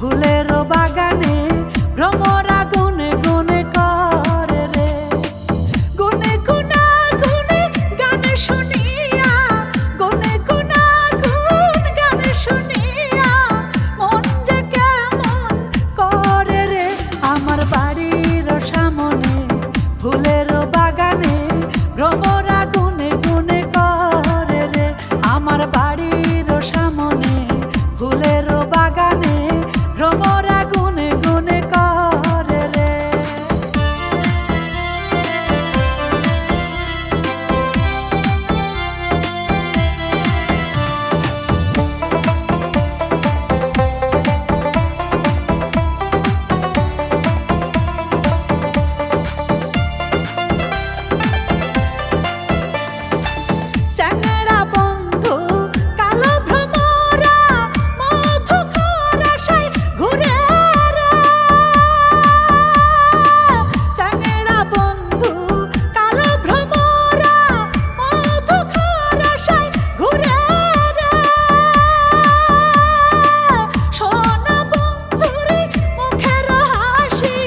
ফুলের বাগানে ভ্রমরা গুনে গুনে করে রে। গুনে গুনা গুনে গান শুনিয়া, গুনে গুনা গুন গান শুনিয়া মন যে কেমন করে রে। আমার বাড়ির সামনে ফুলের বাগানে ভ্রমরা গুনে গুনে করে রে। আমার বাড়ির সামনে ফুলের বাগানে ভ্রমরা গুনে গুনে করে রে। চ্যাংড়া বন্ধু কালো ভ্রমরা মধু খাওয়ার আশায় ঘুরে রে। চ্যাংড়া বন্ধু কালো ভ্রমরা মধু খাওয়ার আশায় ঘুরে রে। সোনা বন্ধুর মুখের হাসি,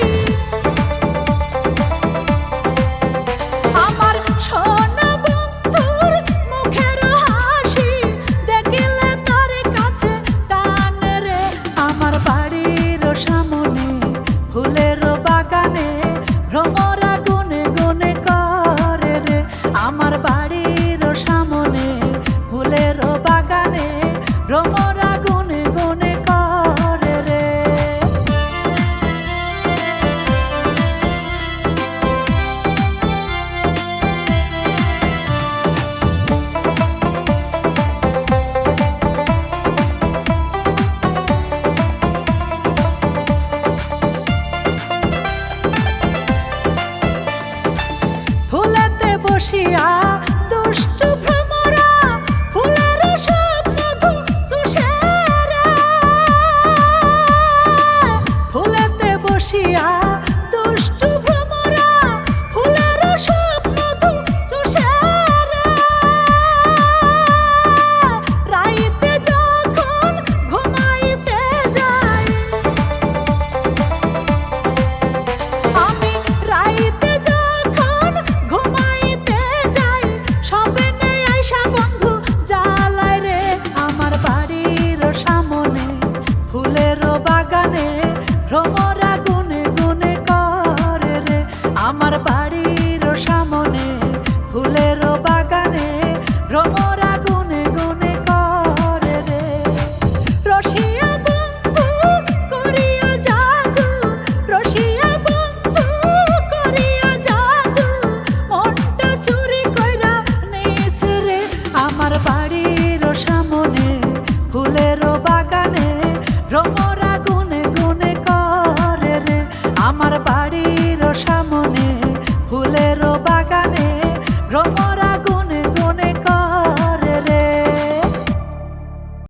আমার সোনা বন্ধুর মুখের হাসি দেখিলে তার কাছে টান রে। আমার বাড়ি